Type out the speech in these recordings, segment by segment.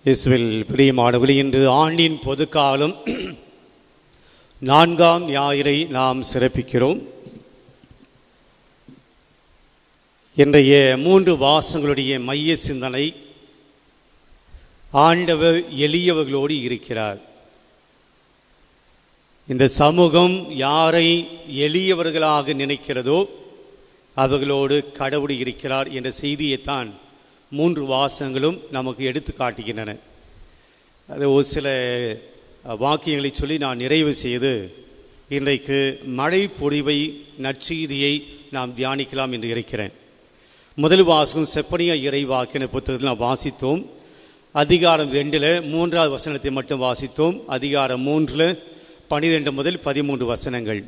இயேசுவில் பிரியமானவர்களே, இன்று ஆண்டின் பொதுக்காலம் 4ஆம் ஞாயிறை நாம் சிறப்பிக்கிறோம். இன்றைய 3 வாசங்களுடைய மைய சிந்தனை, ஆண்டவர் எளியவர்களோடு இருக்கிறார். இந்த சமூகம் யாரை எளியவர்களாக நினைக்கிறதோ அவர்களோடு கடவுள் இருக்கிறார் என்ற செய்தியைத்தான் 3 வாசங்களும் நமக்கு எடுத்து காட்டுகின்றன. அது ஒரு சில வாக்கியங்களை சொல்லி நான் நிறைவு செய்து இன்றைக்கு மழை பொழிவை நற்செய்தியை நாம் தியானிக்கலாம் என்று இருக்கிறேன். முதல் வாசகம் செப்பனியா இறைவாக்கின புத்தகத்தில் நாம் வாசித்தோம். அதிகாரம் 2 3வது வசனத்தை மட்டும் வாசித்தோம். அதிகாரம் 3 12 முதல் 13 வசனங்கள்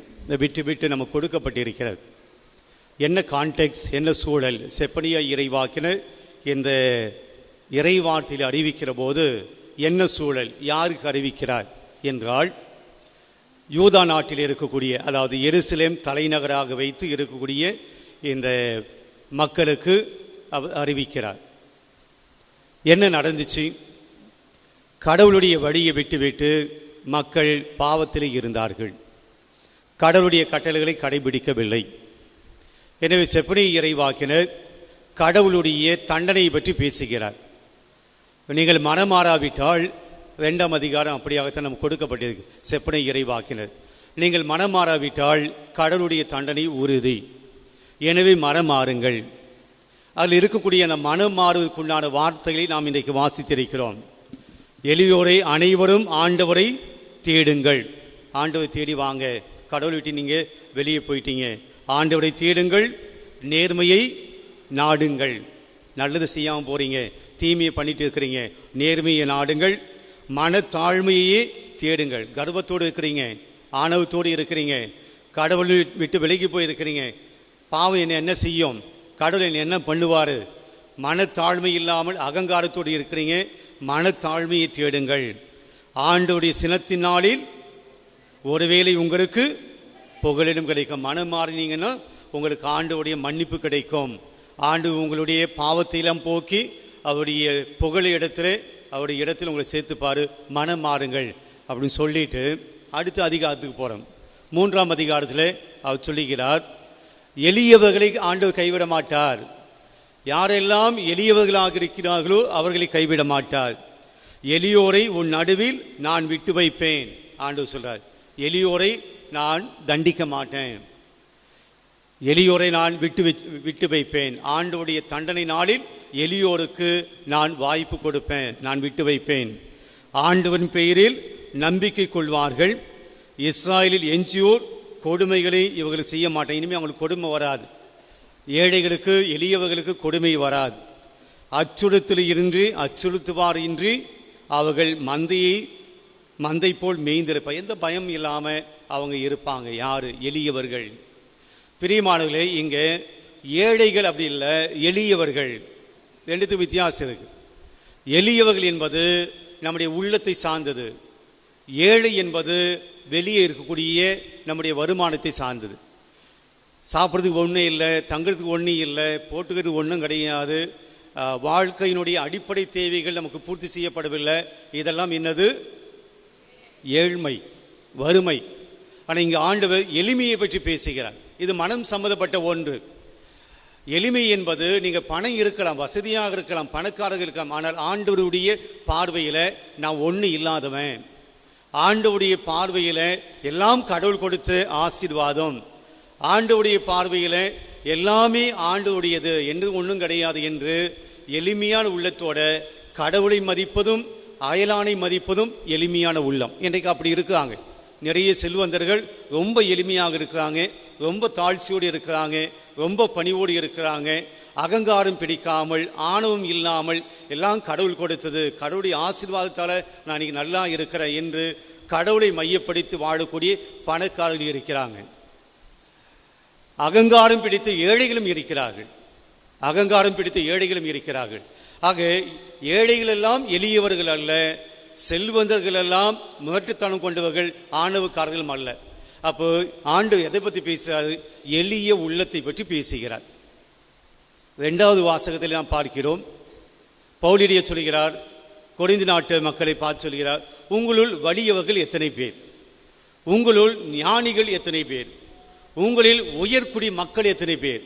விட்டு விட்டு நமக்கு கொடுக்கப்பட்டிருக்கிறது. என்ன கான்டெக்ட், என்ன சூழல்? செப்பனியா இறைவாக்கினர் இந்த இறைவார்த்தையில் அறிவிக்கிற போது என்ன சூழல், யாருக்கு அறிவிக்கிறார் என்றால், யூதா நாட்டில் இருக்கக்கூடிய, அதாவது எருசலேம் தலைநகராக வைத்து இருக்கக்கூடிய இந்த மக்களுக்கு அறிவிக்கிறார். என்ன நடந்துச்சு? கடவுளுடைய வழியை விட்டுவிட்டு மக்கள் பாவத்திலே இருந்தார்கள், கடவுளுடைய கட்டளைகளை கடைபிடிக்கவில்லை. எனவே செப்பனியா இறைவாக்கினர் கடவுளுடைய தண்டனையை பற்றி பேசுகிறார். நீங்கள் மனமாறாவிட்டால், 2ஆம் அதிகாரம் அப்படியாகத்தான் நமக்கு கொடுக்கப்பட்டிருக்கு. செப்பனியா இறைவாக்கினர், நீங்கள் மனமாறாவிட்டால் கடவுளுடைய தண்டனை உறுதி, எனவே மனமாறுங்கள். அதில் இருக்கக்கூடிய அந்த மனம் மாறுவதற்குண்டான வார்த்தைகளை நாம் இன்றைக்கு வாசித்திருக்கிறோம். எளியோரை அனைவரும் ஆண்டவரை தேடுங்கள். ஆண்டவரை தேடி வாங்க. கடவுளை விட்டு நீங்கள் வெளியே போயிட்டீங்க, ஆண்டவரை தேடுங்கள். நேர்மையை நாடுங்கள். நல்லது செய்யாமல் போறீங்க, தீமையை பண்ணிட்டு இருக்கிறீங்க, நேர்மையை நாடுங்கள். மனத்தாழ்மையே தேடுங்கள். கர்வத்தோடு இருக்கிறீங்க, ஆணவத்தோடு இருக்கிறீங்க, கடவுளை விட்டு விலகி போயிருக்கிறீங்க, பாவம் என்ன செய்யும், கடவுள் என்ன பண்ணுவார், மனத்தாழ்மை இல்லாமல் அகங்காரத்தோடு இருக்கிறீங்க, மனத்தாழ்மையை தேடுங்கள். ஆண்டவருடைய சினத்தின் நாளில் ஒருவேளை உங்களுக்கு புகலிடம் கிடைக்கும். மனம் மாறினீங்கன்னா உங்களுக்கு ஆண்டவருடைய மன்னிப்பு கிடைக்கும். ஆண்டு உங்களுடைய பாவத்தையெல்லாம் போக்கி அவருடைய புகழை அவருடைய இடத்துல உங்களை சேர்த்துப்பாரு. மனம் மாறுங்கள் அப்படின்னு சொல்லிட்டு அடுத்த அதிகாரத்துக்கு போகிறோம். 3ஆம் அதிகாரத்தில் அவர் சொல்லுகிறார், எளியவர்களை ஆண்டவர் கைவிட மாட்டார். யாரெல்லாம் எளியவர்களாக இருக்கிறார்களோ அவர்களை கைவிட மாட்டார். எளியோரை உன் நடுவில் நான் விட்டு வைப்பேன். ஆண்டவர் சொல்றார், எளியோரை நான் தண்டிக்க மாட்டேன், எளியோரை நான் விட்டு வைப்பேன். ஆண்டவருடைய தண்டனை நாளில் எளியோருக்கு நான் வாய்ப்பு கொடுப்பேன், நான் விட்டு வைப்பேன். ஆண்டவன் பெயரில் நம்பிக்கை கொள்வார்கள். இஸ்ராயலில் எஞ்சியோர் கொடுமைகளை இவர்கள் செய்ய மாட்டேன். இனிமேல் அவங்களுக்கு கொடுமை வராது. ஏழைகளுக்கு எளியவர்களுக்கு கொடுமை வராது. அச்சுறுத்தல் இன்றி அச்சுறுத்துவார் இன்றி அவர்கள் மந்தை போல் மேய்ந்திருப்பார். எந்த பயம் இல்லாமல் அவங்க இருப்பாங்க. யாரு? எளியவர்கள். பிரியமானவர்களே, இங்கே ஏழைகள் அப்படி இல்லை, எளியவர்கள். ரெண்டுத்துக்கு வித்தியாசம் இருக்கு. எளியவர்கள் என்பது நம்முடைய உள்ளத்தை சார்ந்தது, ஏழை என்பது வெளியே இருக்கக்கூடிய நம்முடைய வருமானத்தை சார்ந்தது. சாப்பிட்றதுக்கு ஒன்றும் இல்லை, தங்குறதுக்கு ஒன்றும் இல்லை, போட்டுக்கிறதுக்கு ஒன்றும் கிடையாது, வாழ்க்கையினுடைய அடிப்படை தேவைகள் நமக்கு பூர்த்தி செய்யப்படவில்லை. இதெல்லாம் என்னது? ஏழ்மை, வறுமை. ஆனால் இங்கே ஆண்டவர் எளிமையை பற்றி பேசுகிறார். இது மனம் சம்பந்தப்பட்ட ஒன்று. எளிமை என்பது, நீங்கள் பணம் இருக்கலாம், வசதியாக இருக்கலாம், பணக்காரர்கள் இருக்கலாம், ஆனால் ஆண்டவருடைய பார்வையில் நான் ஒன்றும் இல்லாதவன். ஆண்டவருடைய பார்வையில் எல்லாம் கடவுள் கொடுத்த ஆசீர்வாதம். ஆண்டவருடைய பார்வையில் எல்லாமே ஆண்டவருடையது என்று ஒன்றும் கிடையாது என்று எளிமையான உள்ளத்தோட கடவுளை மதிப்பதும் அயலானை மதிப்பதும் எளிமையான உள்ளம். இன்றைக்கு அப்படி இருக்காங்க. நிறைய செல்வந்தர்கள் ரொம்ப எளிமையாக இருக்கிறாங்க, ரொம்ப தாழ்ச்சியோடு இருக்கிறாங்க, ரொம்ப பணிவோடு இருக்கிறாங்க. அகங்காரம் பிடிக்காமல், ஆணவம் இல்லாமல், எல்லாம் கடவுள் கொடுத்தது, கடவுளுடைய ஆசீர்வாதத்தால் நான் இன்னைக்கு நல்லா இருக்கிறேன் என்று கடவுளை மையப்படுத்தி வாழக்கூடிய பணக்காரர்கள் இருக்கிறாங்க. அகங்காரம் பிடித்த ஏழைகளும் இருக்கிறார்கள், அகங்காரம் பிடித்த ஏழைகளும் இருக்கிறார்கள். ஆக ஏழைகள் எல்லாம் எளியவர்கள் அல்ல, செல்வந்தர்கள் எல்லாம் முரட்டுத்தனம் கொண்டவர்கள் ஆணவக்காரர்களும் அல்ல. அப்போ ஆண்டு எதை பற்றி பேசுகிறார்? எளிய உள்ளத்தை பற்றி பேசுகிறார். 2வது வாசகத்தில் நாம் பார்க்கிறோம், பவுலிடைய சொல்கிறார், கொரிந்து நாட்டு மக்களை பார்த்து சொல்கிறார், உங்களுள் வலியவர்கள் எத்தனை பேர், உங்களுள் ஞானிகள் எத்தனை பேர், உங்களில் உயர்குடி மக்கள் எத்தனை பேர்.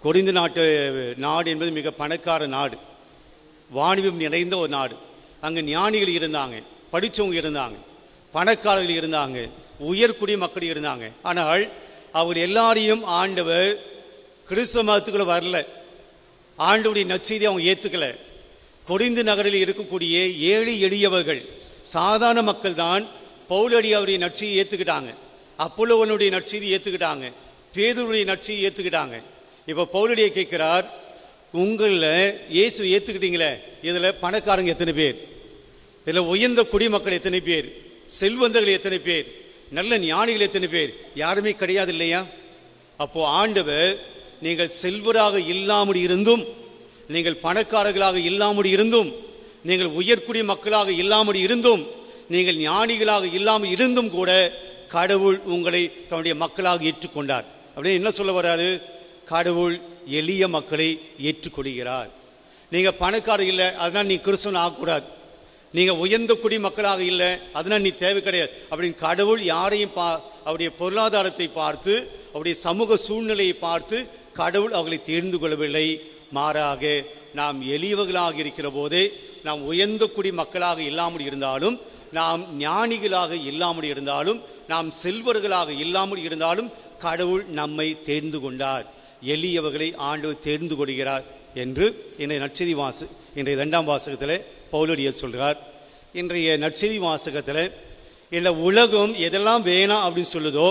கொரிந்து நாடு என்பது மிக பணக்கார நாடு, வாணிபம் நிறைந்த ஒரு நாடு. அங்கே ஞானிகள் இருந்தாங்க, படித்தவங்க இருந்தாங்க, பணக்காரர்கள் இருந்தாங்க, உயர்குடி மக்கள் இருந்தாங்க. ஆனால் அவர் எல்லாரையும் ஆண்டவர் கிறிஸ்தவ மதத்துக்குள்ள வரல, ஆண்டவருடைய நற்செய்தியை அவங்க ஏற்றுக்கல. கொரிந்து நகரில் இருக்கக்கூடிய ஏழை எளியவர்கள் சாதாரண மக்கள் தான் பவுலடியாருடைய நற்செய்தியை ஏற்றுக்கிட்டாங்க, அப்போலோவனுடைய நற்செய்தியை ஏற்றுக்கிட்டாங்க, பேதுருடைய நற்செய்தியை ஏற்றுக்கிட்டாங்க. இப்போ பவுலடியை கேட்கிறார், உங்களில் இயேசு ஏற்றுக்கிட்டீங்களே, இதில் பணக்காரங்க எத்தனை பேர், இதில் உயர்ந்த குடிமக்கள் எத்தனை பேர், செல்வந்தர்கள் எத்தனை பேர், நல்ல ஞானிகள் எத்தனை பேர்? யாருமே கிடையாது இல்லையா? அப்போ ஆண்டவர், நீங்கள் செல்வராக இல்லாமல் இருந்தும், நீங்கள் பணக்காரர்களாக இல்லாமல் இருந்தும், நீங்கள் உயர்குடி மக்களாக இல்லாமல் இருந்தும், நீங்கள் ஞானிகளாக இல்லாமல் இருந்தும் கூட கடவுள் உங்களை தன்னுடைய மக்களாக ஏற்றுக்கொண்டார். அப்படின்னு என்ன சொல்ல வர்றாரு? கடவுள் எளிய மக்களை ஏற்றுக்கொள்கிறார். நீங்க பணக்காரர் இல்லை, அதனால் நீ கிறிஸ்தவன் ஆகக்கூடாது. நீங்க உயர்ந்த குடி மக்களாக இல்லை, அதனால் நீ தேவை கிடையாது அப்படின்னு கடவுள் யாரையும் அவருடைய பொருளாதாரத்தை பார்த்து, அவருடைய சமூக சூழ்நிலையை பார்த்து கடவுள் அவர்களை தேர்ந்து கொள்ளவில்லை. மாறாக நாம் எளியவர்களாக இருக்கிற போதே, நாம் உயர்ந்த குடி மக்களாக இல்லாமல் இருந்தாலும், நாம் ஞானிகளாக இல்லாமல் இருந்தாலும், நாம் செல்வர்களாக இல்லாமல் இருந்தாலும் கடவுள் நம்மை தேர்ந்து கொண்டார். எளியவர்களை ஆண்டவர் தேர்ந்து கொள்கிறார் என்று இன்றைய நற்செய்தி இன்றைய 2ஆம் வாசகத்தில் பவுலடியார் சொல்கிறார். இன்றைய நற்செய்தி வாசகத்தில் இந்த உலகம் எதெல்லாம் வேணாம் அப்படின்னு சொல்லுதோ,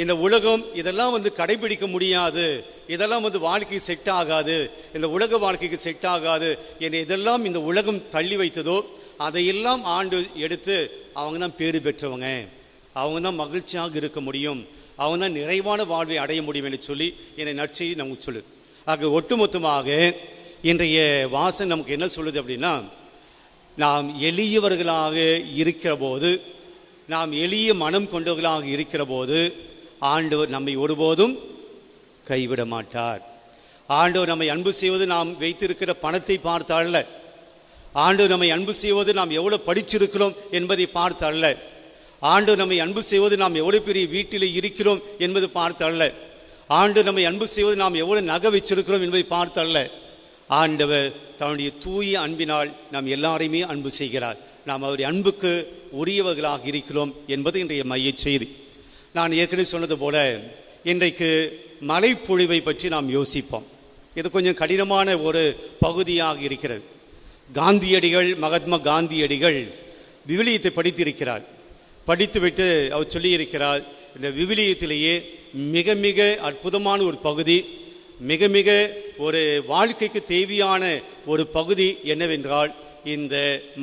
இந்த உலகம் இதெல்லாம் கடைபிடிக்க முடியாது, இதெல்லாம் வாழ்க்கைக்கு செட் ஆகாது, இந்த உலக வாழ்க்கைக்கு செட் ஆகாது என்று இதெல்லாம் இந்த உலகம் தள்ளி வைத்ததோ, அதையெல்லாம் ஆண்டு எடுத்து அவங்க தான் பேறு பெற்றவங்க, அவங்க தான் மகிழ்ச்சியாக இருக்க முடியும், அவங்க தான் நிறைவான வாழ்வை அடைய முடியும் என்று சொல்லி என்னை நற்செய்தி நமக்கு சொல்லு. ஆக ஒட்டுமொத்தமாக இன்றைய வாசகம் நமக்கு என்ன சொல்லுது அப்படின்னா, நாம் எளியவர்களாக இருக்கிற போது, நாம் எளிய மனம் கொண்டவர்களாக இருக்கிற போது ஆண்டவர் நம்மை ஒருபோதும் கைவிட மாட்டார். ஆண்டவர் நம்மை அன்பு செய்வது நாம் வைத்திருக்கிற பணத்தை பார்த்து அல்ல, ஆண்டவர் நம்மை அன்பு செய்வது நாம் எவ்வளவு படிச்சிருக்கிறோம் என்பதை பார்த்து அல்ல, ஆண்டவர் நம்மை அன்பு செய்வது நாம் எவ்வளவு பெரிய வீட்டில் இருக்கிறோம் என்பது பார்த்து அல்ல, ஆண்டவர் நம்மை அன்பு செய்வது நாம் எவ்வளவு நகை வச்சிருக்கிறோம் என்பதை பார்த்து அல்ல. ஆண்டவர் தன்னுடைய தூய அன்பினால் நாம் எல்லாரையுமே அன்பு செய்கிறார். நாம் அவருடைய அன்புக்கு உரியவர்களாக இருக்கிறோம் என்பது இன்றைய மைய செய்தி. நான் ஏற்கனவே சொன்னது போல, இன்றைக்கு மழைப்பொழிவை பற்றி நாம் யோசிப்போம். இது கொஞ்சம் கடினமான ஒரு பகுதியாக இருக்கிறது. காந்தியடிகள், மகாத்மா காந்தியடிகள் விவிலியத்தை படித்திருக்கிறார். படித்துவிட்டு அவர் சொல்லியிருக்கிறார், இந்த விவிலியத்திலேயே மிக மிக அற்புதமான ஒரு பகுதி, மிக மிக ஒரு வாழ்க்கைக்கு தேவையான ஒரு பகுதி என்னவென்றால் இந்த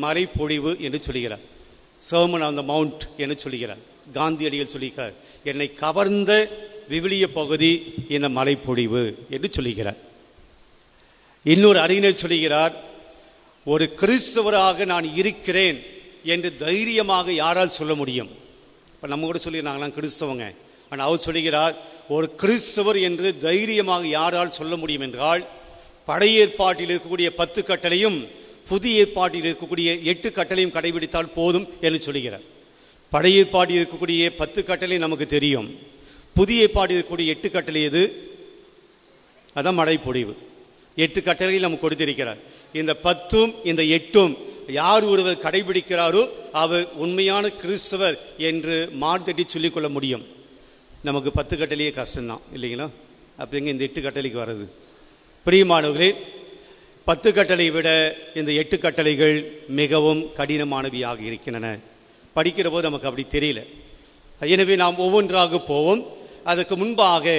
மழைப்பொழிவு என்று சொல்கிறார். சர்மன் ஆன் த மவுண்ட் என்று சொல்கிறார். காந்தியடிகள் சொல்லுகிறார், என்னை கவர்ந்த விவிலிய பகுதி இந்த மழைப்பொழிவு என்று சொல்லுகிறார். இன்னொரு அறிஞர் சொல்லுகிறார், ஒரு கிறிஸ்தவராக நான் இருக்கிறேன் என்று தைரியமாக யாரால் சொல்ல முடியும்? இப்போ நம்ம கூட சொல்லி நாங்களாம் கிறிஸ்தவங்க, ஆனால் அவர் சொல்லுகிறார், ஒரு கிறிஸ்தவர் என்று தைரியமாக யாரால் சொல்ல முடியும் என்றால், பழைய ஏற்பாட்டில் இருக்கக்கூடிய 10 கட்டளையும் புதிய ஏற்பாட்டில் இருக்கக்கூடிய 8 கட்டளையும் கடைபிடித்தால் போதும் என்று சொல்லுகிறார். பழைய ஏற்பாட்டில் இருக்கக்கூடிய 10 கட்டளை நமக்கு தெரியும், புதிய ஏற்பாட்டில் இருக்கக்கூடிய 8 கட்டளை எது? அதான் மழைப்பொழிவு. 8 கட்டளைகள் நமக்கு கொடுத்திருக்கிறார். இந்த 10ம் இந்த 8ம் யார் ஒருவர் கடைபிடிக்கிறாரோ அவர் உண்மையான கிறிஸ்தவர் என்று மார்த்தட்டி சொல்லிக்கொள்ள முடியும். நமக்கு 10 கட்டளையே கஷ்டம்தான் இல்லைங்களா? அப்படிங்க இந்த 8 கட்டளைக்கு வர்றது. பிரியமானவர்களே, 10 கட்டளை விட இந்த 8 கட்டளைகள் மிகவும் கடினமானவையாக இருக்கின்றன. படிக்கிற போது நமக்கு அப்படி தெரியல. எனவே நாம் ஒவ்வொன்றாக போவோம். அதுக்கு முன்பாக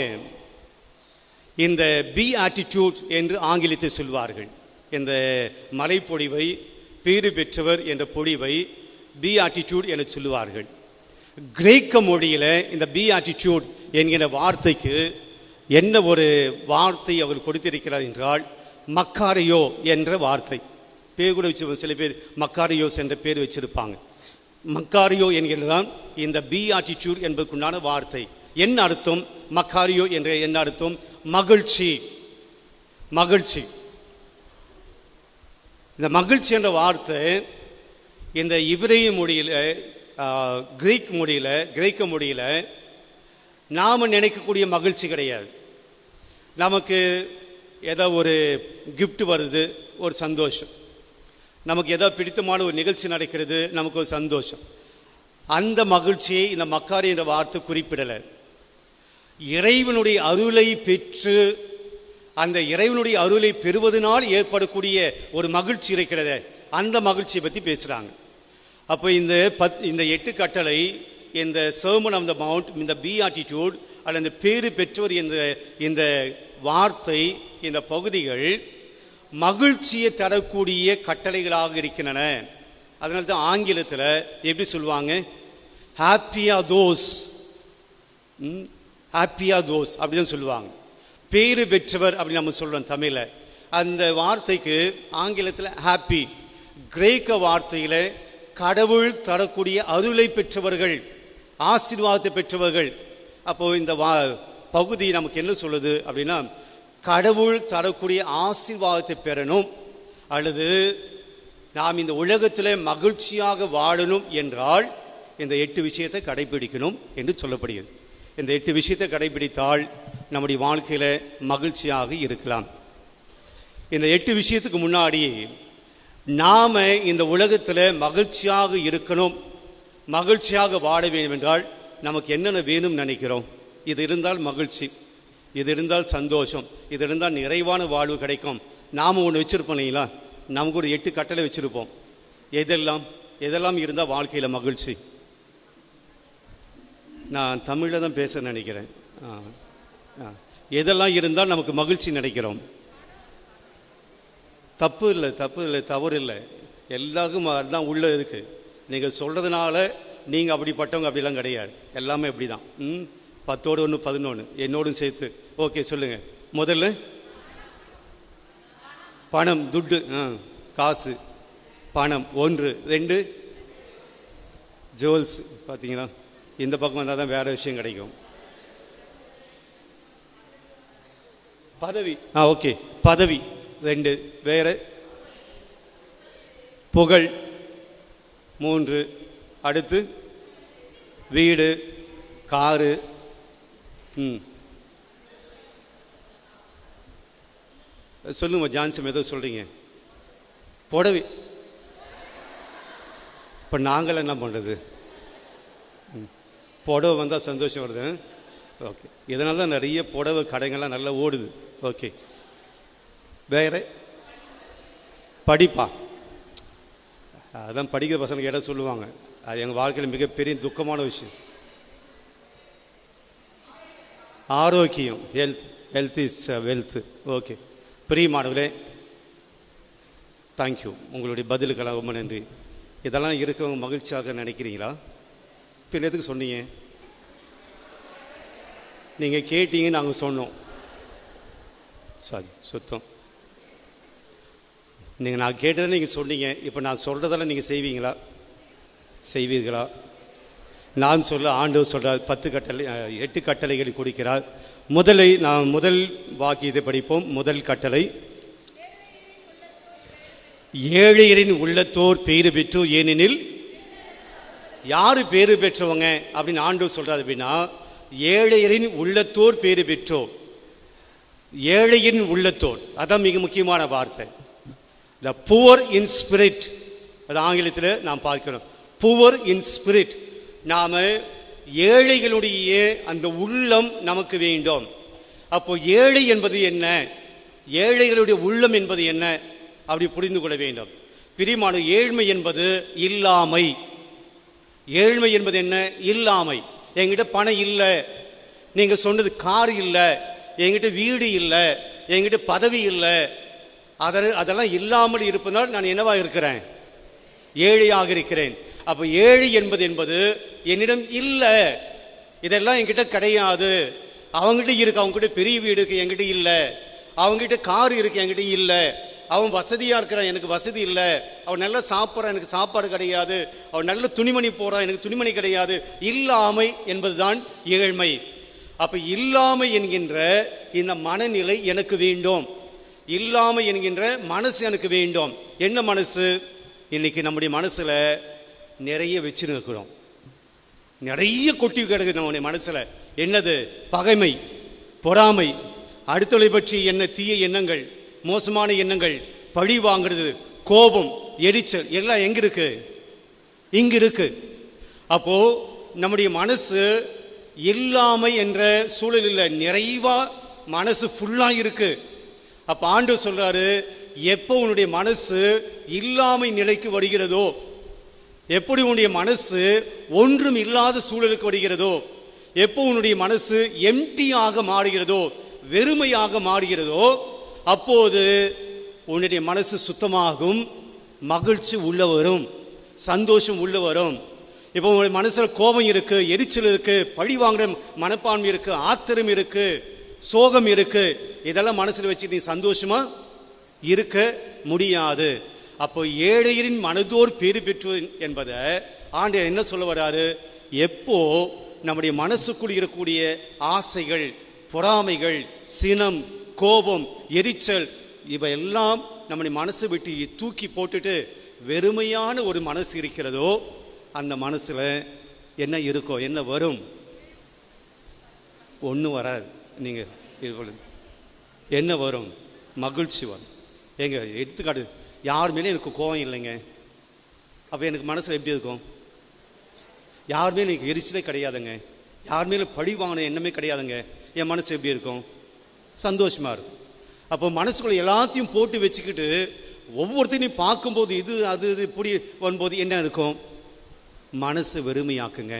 இந்த பீஆட்டிட்யூட் என்று ஆங்கிலத்தை சொல்வார்கள். இந்த மலைப்பொழிவை, பேறு பெற்றவர் என்ற பொழிவை பீஆட்டிட்யூட் என சொல்லுவார்கள். கிரேக்க மொழியில் இந்த பீஆட்டிட்யூட் என்கிற வார்த்தைக்கு என்ன ஒரு வார்த்தை அவர் கொடுத்திருக்கிறார் என்றால், மக்காரியோ என்ற வார்த்தை. பேர் கூட வச்சு சில பேர் மக்காரியோஸ் என்ற பேர் வச்சிருப்பாங்க. மக்காரியோ என்கிறதான் இந்த பீஆட்டிட்யூட் என்பதற்குண்டான வார்த்தை. என்ன அர்த்தம்? மக்காரியோ என்ற என்ன அர்த்தம்? மகிழ்ச்சி. மகிழ்ச்சி. இந்த மகிழ்ச்சி என்ற வார்த்தை இந்த இப்ரேய மொழியில், கிரேக்க மொழியில் நாம் நினைக்கக்கூடிய மகிழ்ச்சி கிடையாது. நமக்கு ஏதோ ஒரு கிஃப்ட் வருது, ஒரு சந்தோஷம். நமக்கு ஏதோ பிடித்தமான ஒரு நிகழ்ச்சி நடக்கிறது, நமக்கு ஒரு சந்தோஷம். அந்த மகிழ்ச்சியை இந்த மக்காரி என்ற வார்த்தை குறிப்பிடலை. இறைவனுடைய அருளை பெற்று அந்த இறைவனுடைய அருளை பெறுவதனால் ஏற்படக்கூடிய ஒரு மகிழ்ச்சி இருக்கிறத, அந்த மகிழ்ச்சியை பற்றி பேசுகிறாங்க. அப்போ இந்த 8 கட்டளை, இந்த சர்மன் ஆஃப் த மவுண்ட், இந்த பீயாட்டிடியூட் அல்லது இந்த பேறு பெற்றோர் இந்த வார்த்தை, இந்த பகுதிகள் மகிழ்ச்சியை தரக்கூடிய கட்டளைகளாக இருக்கின்றன. அதனால தான் ஆங்கிலத்தில் எப்படி சொல்லுவாங்க, ஹாப்பியா தோஸ், ஹாப்பியா தோஸ் அப்படிதான் சொல்லுவாங்க. பேறு பெற்றவர் அப்படின்னு நம்ம சொல்றோம் தமிழில். அந்த வார்த்தைக்கு ஆங்கிலத்தில் ஹாப்பி, கிரேக்க வார்த்தையில் கடவுள் தரக்கூடிய அருளை பெற்றவர்கள், ஆசீர்வாதத்தை பெற்றவர்கள். அப்போ இந்த பகுதி நமக்கு என்ன சொல்லுது அப்படின்னா, கடவுள் தரக்கூடிய ஆசீர்வாதத்தை பெறணும் அல்லது நாம் இந்த உலகத்தில் மகிழ்ச்சியாக வாழணும் என்றால் இந்த 8 விஷயத்தை கடைபிடிக்கணும் என்று சொல்லப்படுகிறது. இந்த 8 விஷயத்தை கடைபிடித்தால் நம்முடைய வாழ்க்கையில் மகிழ்ச்சியாக இருக்கலாம். இந்த 8 விஷயத்துக்கு முன்னாடி நாம் இந்த உலகத்தில் மகிழ்ச்சியாக இருக்கணும், மகிழ்ச்சியாக வாழ வேண்டும் என்றால் நமக்கு என்னென்ன வேணும்னு நினைக்கிறோம்? இது இருந்தால் மகிழ்ச்சி, இது இருந்தால் சந்தோஷம், இது இருந்தால் நிறைவான வாழ்வு கிடைக்கும். நாம் ஒன்று வச்சுருப்போம் இல்லைங்களா, நமக்கு ஒரு 8 கட்டளை வச்சுருப்போம். எதெல்லாம் இருந்தால் வாழ்க்கையில் மகிழ்ச்சி? நான் தமிழில் தான் பேச நினைக்கிறேன். எதெல்லாம் இருந்தால் நமக்கு மகிழ்ச்சி நினைக்கிறோம்? தப்பு இல்லை, தவறு இல்லை, எல்லாருக்கும் அதுதான் உள்ளே இருக்குது. நீங்கள் சொல்கிறதுனால நீங்கள் அப்படிப்பட்டவங்க அப்படிலாம் கிடையாது, எல்லாமே அப்படி தான். 10ஓடு 1 11, என்னோடும் சேர்த்து. ஓகே, சொல்லுங்கள். முதல்ல பணம், துட்டு, காசு, பணம் 1. 2 ஜுவல்ஸ். பார்த்தீங்களா, இந்த பக்கம் வந்தால் தான் வேறு விஷயம் கிடைக்கும். பதவி, ஓகே, பதவி 2. வேறு புகழ் 3. அடுத்து வீடு, காரு. சொல்லுங்க ஜான்சன், ஏதோ சொல்றீங்க. புடவை. இப்போ நாங்கள் என்ன பண்ணுறது? புடவை வந்தால் சந்தோஷம் வருது. ஓகே, இதனால தான் நிறைய புடவை கடைகள்லாம் நல்லா ஓடுது. ஓகே, வேற படிப்பா? அதான் படிக்கிற பசங்க கேட்டால் சொல்லுவாங்க, அது எங்கள் வாழ்க்கையில் மிகப்பெரிய துக்கமான விஷயம். ஆரோக்கியம், ஹெல்த் இஸ் வெல்த். ஓகே, பிரியமானவர்களே, தேங்க்யூ. உங்களுடைய பதிலுக்கெல்லாம் ரொம்ப நன்றி. இதெல்லாம் இருக்கவங்க மகிழ்ச்சியாக நினைக்கிறீங்களா? பின்ன எதுக்கு சொன்னீங்க? நீங்கள் கேட்டீங்க, நாங்கள் சொன்னோம். சாரி, சுத்தம். நான் கேட்டதை நீங்கள் சொன்னீங்க. இப்போ நான் சொல்கிறதெல்லாம் நீங்கள் செய்வீர்களா? நான் சொல்ல ஆண்டவர் சொல்கிறார், 10 கட்டளை, 8 கட்டளைகளை கொடுக்கிறார். முதல் வாக்கியத்தை படிப்போம். முதல் கட்டளை, ஏழையரின் உள்ளத்தோர் பேறு பெற்று. ஏனெனில் யாரு பேறு பெற்றவங்க அப்படின்னு ஆண்டவர் சொல்றாரு அப்படின்னா, ஏழையரின் உள்ளத்தோர் பேறு பெற்றோர். ஏழையின் உள்ளத்தோர், அதான் மிக முக்கியமான வார்த்தை. த புவர் இன் ஸ்பிரிட், அது ஆங்கிலத்தில் நாம் பார்க்கணும். Poor in spirit. நாம ஏழைகளுடைய அந்த உள்ளம் நமக்கு வேண்டும். அப்போ ஏழை என்பது என்ன, ஏழைகளுடைய உள்ளம் என்பது என்ன அப்படி புரிந்து கொள்ள வேண்டும். பிரியமான, ஏழ்மை என்பது இல்லாமை. ஏழ்மை என்பது என்ன? இல்லாமை. என்கிட்ட பணம் இல்லை, நீங்க சொன்னது கார் இல்லை, என்கிட்ட வீடு இல்லை, என்கிட்ட பதவி இல்லை, அதெல்லாம் இல்லாமல் இருப்பதால் நான் என்னவா இருக்கிறேன்? ஏழையாக இருக்கிறேன். அப்ப ஏழை என்பது என்னிடம் இல்லை, இதெல்லாம் என்கிட்ட கிடையாது. அவங்ககிட்ட இருக்கு, அவங்ககிட்ட பெரிய வீடு இருக்கு, என்கிட்ட இல்லை. அவங்ககிட்ட கார் இருக்கு, என்கிட்ட இல்லை. அவன் வசதியா இருக்கிறான், எனக்கு வசதி இல்லை. அவன் நல்லா சாப்பிட்றான், எனக்கு சாப்பாடு கிடையாது. அவன் நல்ல துணிமணி போறான், எனக்கு துணிமணி கிடையாது. இல்லாமை என்பதுதான் ஏழ்மை. அப்ப இல்லாமை என்கின்ற இந்த மனநிலை எனக்கு வேண்டும். இல்லாமை என்கின்ற மனசு எனக்கு வேண்டும். என்ன மனசு? இன்னைக்கு நம்முடைய மனசுல நிறைய வச்சிருக்கிறோம், நிறைய கொட்டி கிடக்குது நம்முடைய மனசுல. என்னது? பகைமை, பொறாமை, அடுத்தவளை பற்றி என்ன தீய எண்ணங்கள், மோசமான எண்ணங்கள், பழி வாங்குறது, கோபம், எரிச்சல் எல்லாம் எங்க இருக்கு? இங்க இருக்கு. அப்போ நம்முடைய மனசு இல்லாமை என்ற சூழலில் நிறைவா மனசு ஃபுல்லா இருக்கு. அப்ப ஆண்டவர் சொல்றாரு, எப்போ உன்னுடைய மனசு இல்லாமை நிலைக்கு வருகிறதோ, எப்படி உன்னுடைய மனசு ஒன்றும் இல்லாத சூழலுக்கு வருகிறதோ, எப்போ உன்னுடைய மனசு எம்டியாக மாறுகிறதோ, வெறுமையாக மாறுகிறதோ, அப்போது உன்னுடைய மனசு சுத்தமாகும், மகிழ்ச்சி உள்ள வரும், சந்தோஷம் உள்ள வரும். இப்போ உங்களுடைய மனசுல கோபம் இருக்கு, எரிச்சல் இருக்கு, பழி வாங்குற மனப்பான்மை இருக்கு, ஆத்திரம் இருக்கு, சோகம் இருக்கு, இதெல்லாம் மனசுல வச்சு நீ சந்தோஷமா இருக்க முடியாது. அப்போ ஏழையரின் மனதோர் பேறு பெற்று என்பதை ஆண்டவர் என்ன சொல்ல வராரு? எப்போ நம்முடைய மனசுக்குள் இருக்கக்கூடிய ஆசைகள், பொறாமைகள், சினம், கோபம், எரிச்சல் இவையெல்லாம் நம்முடைய மனசு விட்டு தூக்கி போட்டுட்டு வெறுமையான ஒரு மனசு இருக்கிறதோ, அந்த மனசுல என்ன இருக்கோ, என்ன வரும்? ஒன்றும் வராது. நீங்க என்ன வரும்? மகிழ்ச்சி வரும். எங்க எடுத்துக்காட்டு, யார் மேலே எனக்கு கோபம் இல்லைங்க, அப்போ எனக்கு மனசுல எப்படி இருக்கும்? யார் மேலே எனக்கு எரிச்சலே கிடையாதுங்க, யார் மேலே பழி வாங்கின எண்ணமே கிடையாதுங்க, என் மனசு எப்படி இருக்கும்? சந்தோஷமா இருக்கும். அப்போ மனசுக்குள்ள எல்லாத்தையும் போட்டு வச்சுக்கிட்டு ஒவ்வொருத்தையும் பார்க்கும்போது இது அது இது இப்படி வரும்போது என்ன இருக்கும்? மனசு வெறுமையாக்குங்க.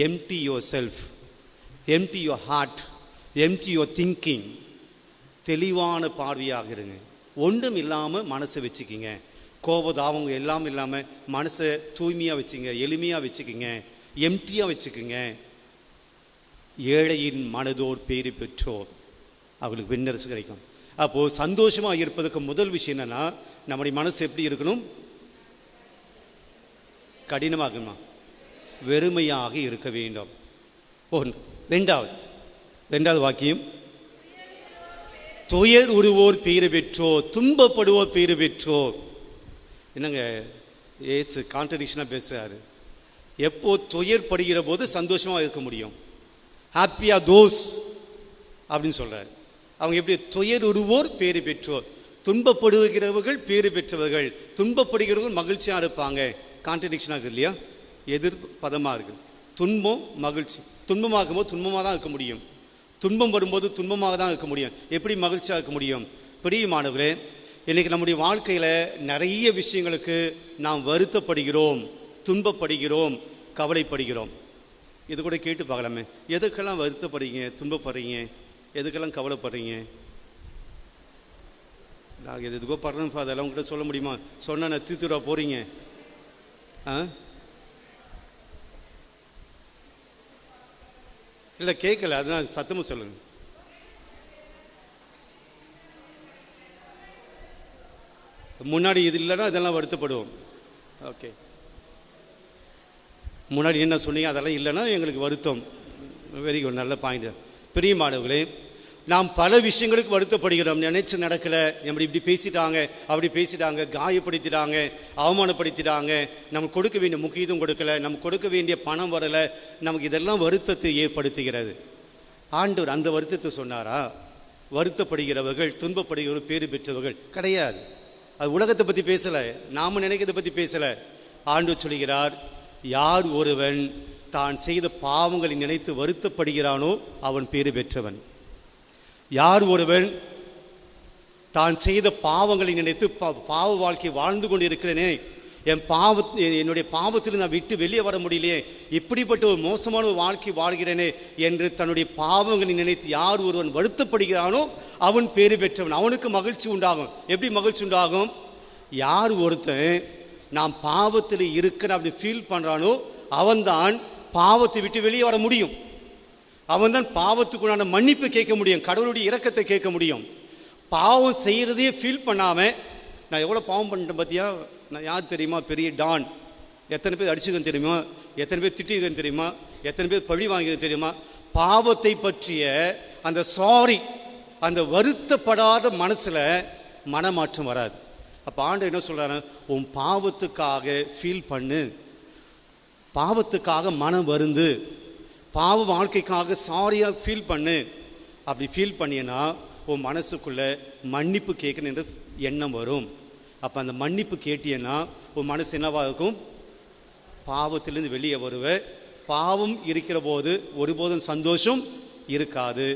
Empty yourself, empty your heart, empty your thinking. தெளிவான பார்வையாக இருங்க. ஒன்றும் இல்லாமல் மனசை வச்சுக்கிங்க. கோபதாவங்க எல்லாம் இல்லாமல் மனசை தூய்மையாக வச்சுங்க, எளிமையாக வச்சுக்கிங்க, எம்டியாக வச்சுக்குங்க. ஏழையின் மனதோர் பேறு பெற்றோர், அவங்களுக்கு விண்ணரசு கிடைக்கும். அப்போது சந்தோஷமாக இருப்பதுக்கு முதல் விஷயம் என்னன்னா, நம்முடைய மனசு எப்படி இருக்கணும்? கடினமாகணுமா? வெறுமையாக இருக்க வேண்டும். ஒன்று. ரெண்டாவது வாக்கியம், துயர் உருவோர் பேறு பெற்றோர், துன்பப்படுவோர் பேறு பெற்றோர். என்னங்க ஏசு கான்ட்ரடிக்ஷனாக பேசுறாரு. எப்போ துயர் படுகிற போது சந்தோஷமா இருக்க முடியும்? ஹாப்பியா தோஸ் அப்படின்னு சொல்றாரு. அவங்க எப்படி? துயர் உருவோர் பேறு பெற்றோர், துன்பப்படுகிறவர்கள் பேறு பெற்றவர்கள், துன்பப்படுகிறவர்கள் மகிழ்ச்சியா இருப்பாங்க. கான்ட்ரடிக்ஷனாக இருக்கு இல்லையா? எதிர் பதமாக இருக்கு. துன்பம் மகிழ்ச்சி. துன்பமாகும் போது துன்பமாக தான் இருக்க முடியும், துன்பம் வரும்போது துன்பமாக தான் இருக்க முடியும். எப்படி மகிழ்ச்சியாக இருக்க முடியும்? பிரியமானவர்களே, இன்னைக்கு நம்முடைய வாழ்க்கையில நிறைய விஷயங்களுக்கு நாம் வருத்தப்படுகிறோம், துன்பப்படுகிறோம், கவலைப்படுகிறோம். இது கூட கேட்டு பார்க்கலாமே. எதுக்கெல்லாம் வருத்தப்படுறீங்க, துன்பப்படுறீங்க, எதுக்கெல்லாம் கவலைப்படுறீங்க? நாங்கள் எதுக்கோ படுறோம், அதெல்லாம் உங்கள்கிட்ட சொல்ல முடியுமா? சொன்ன நான் தீத்துரா போறீங்க. இல்லை கேட்கல, அதுதான் சத்தமும் சொல்லுங்க. முன்னாடி இது இல்லைன்னா இதெல்லாம் வருத்தப்படுவோம். ஓகே, முன்னாடி என்ன சொன்னீங்க அதெல்லாம் இல்லைன்னா எங்களுக்கு வருத்தம். வெரி குட், நல்ல பாயிண்ட். பிரியமானவர்களே, நாம் பல விஷயங்களுக்கு வருத்தப்படுகிறோம். நினைச்சு நடக்கல, இப்படி பேசிட்டாங்க, அப்படி பேசிட்டாங்க, காயப்படுத்திட்டாங்க, அவமானப்படுத்திட்டாங்க, நமக்கு கொடுக்க வேண்டிய முக்கியத்துவம் கொடுக்கல, நமக்கு கொடுக்க வேண்டிய பணம் வரல, நமக்கு இதெல்லாம் வருத்தத்தை ஏற்படுத்துகிறது. ஆண்டவர் அந்த வருத்தத்தை சொன்னாரா? வருத்தப்படுகிறவர்கள், துன்பப்படுகிறவர்கள் பேறு பெற்றவர்கள் கிடையாது. அது உலகத்தை பத்தி பேசல, நாம நினைக்கிறத பத்தி பேசல. ஆண்டவர் சொல்கிறார், யார் ஒருவன் தான் செய்த பாவங்களை நினைத்து வருத்தப்படுகிறானோ அவன் பேறு பெற்றவன். யார் ஒருவன் தான் செய்த பாவங்களை நினைத்து பாவ வாழ்க்கை வாழ்ந்து கொண்டு இருக்கிறேனே, என்னுடைய பாவத்தில் நான் விட்டு வெளியே வர முடியலையே, இப்படிப்பட்ட ஒரு மோசமான ஒரு வாழ்க்கை வாழ்கிறேனே என்று தன்னுடைய பாவங்களை நினைத்து யார் ஒருவன் வருத்தப்படுகிறானோ அவன் பேறு பெற்றவன். அவனுக்கு மகிழ்ச்சி உண்டாகும். எப்படி மகிழ்ச்சி உண்டாகும்? யார் ஒருத்தன் நாம் பாவத்தில் இருக்கிற அப்படி ஃபீல் பண்றானோ அவன்தான் பாவத்தை விட்டு வெளியே வர முடியும். அவன் தான் பாவத்துக்குள்ளான மன்னிப்பு கேட்க முடியும், கடவுளுடைய இரக்கத்தை கேட்க முடியும். பாவம் செய்யறதையே ஃபீல் பண்ணாம, நான் எவ்வளோ பாவம் பண்ணிட்டேன் பார்த்தியா, நான் யார் தெரியுமா, பெரிய டான், எத்தனை பேர் அடிச்சுக்கன்னு தெரியுமா, எத்தனை பேர் திட்டிக்கன்னு தெரியுமா, எத்தனை பேர் பழி வாங்கியது தெரியுமா, பாவத்தை பற்றிய அந்த சாரி அந்த வருத்தப்படாத மனசுல மனமாற்றம் வராது. அப்ப ஆண்டவர் என்ன சொல்றாரு, உன் பாவத்துக்காக ஃபீல் பண்ணு, பாவத்துக்காக மனம் வருந்து, பாவ வாழ்க்கைக்காக சாரியா ஃபீல் பண்ணு. அப்படி ஃபீல் பண்ணினா உன் மனசுக்குள்ள மன்னிப்பு கேட்கணும் என்ற எண்ணம் வரும். அப்ப அந்த மன்னிப்பு கேட்டியன்னா உன் மனசு என்னவா இருக்கும், பாவத்திலிருந்து வெளியே வருவ. பாவம் இருக்கிற போது ஒருபோதும் சந்தோஷம் இருக்காது.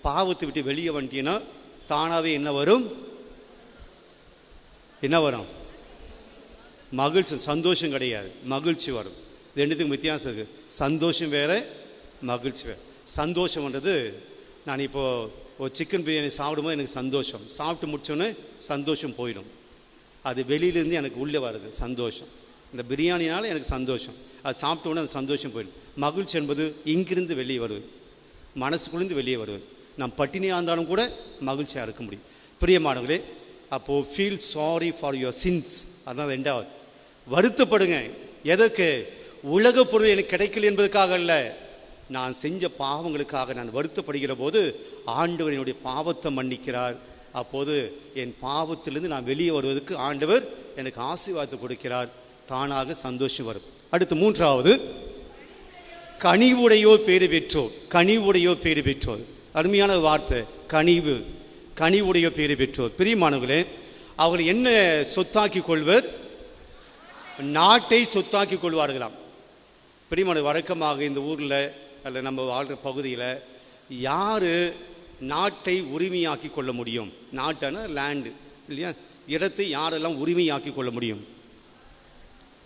பாவத்தை விட்டு வெளியே வந்துட்டீங்கன்னா தானாவே என்ன வரும், என்ன வரும், மகிழ்ச்சி. சந்தோஷம் கிடையாது, மகிழ்ச்சி வரும். ரெண்டுத்துக்கும் வித்தியாசம் இருக்கு. சந்தோஷம் வேற, மகிழ்ச்சி வேற. சந்தோஷம்ன்றது, நான் இப்போ ஒரு சிக்கன் பிரியாணி சாப்பிடும்போது எனக்கு சந்தோஷம், சாப்பிட்டு முடிச்சோன்னே சந்தோஷம் போயிடும். அது வெளியிலேருந்து எனக்கு உள்ளே வருது சந்தோஷம். இந்த பிரியாணினால எனக்கு சந்தோஷம், அது சாப்பிட்டோன்னே அந்த சந்தோஷம் போயிடும். மகிழ்ச்சி என்பது இங்கிருந்து வெளியே வருவது, மனசுக்குள்ளேருந்து வெளியே வருவது. நான் பட்டினியாக இருந்தாலும் கூட மகிழ்ச்சியாக இருக்க முடியும். பிரியமானவர்களே, அப்போது feel sorry for your since. அதுதான் ரெண்டாவது. வருத்தப்படுங்க. எதற்கு? உலக பொருள் எனக்கு கிடைக்கல என்பதற்காக அல்ல, நான் செஞ்ச பாவங்களுக்காக நான் வருத்தப்படுகிற போது ஆண்டவர் என்னுடைய பாவத்தை மன்னிக்கிறார். அப்போது என் பாவத்திலிருந்து நான் வெளியே வருவதற்கு ஆண்டவர் எனக்கு ஆசீர்வாதத்தை கொடுக்கிறார். தானாக சந்தோஷம் வரும். அடுத்து மூன்றாவது, கனிவுடையோ பேறு பெற்றோர். கனிவுடையோ பேறு பெற்றோர், அருமையான வார்த்தை. கனிவு, கனிவுடையோ பேறு பெற்றோர். பிரியமானவர்களே, அவர்கள் என்ன சொத்தாக்கி கொள்வர்? நாட்டை சொத்தாக்கி கொள்வார்களாம். பிரியமான, வழக்கமாக இந்த ஊரில் அல்ல நம்ம வாழ்கிற பகுதியில் யார் நாட்டை உரிமையாக்கி கொள்ள முடியும்? நாட்டான லேண்டு இல்லையா, இடத்தை யாரெல்லாம் உரிமையாக்கி கொள்ள முடியும்?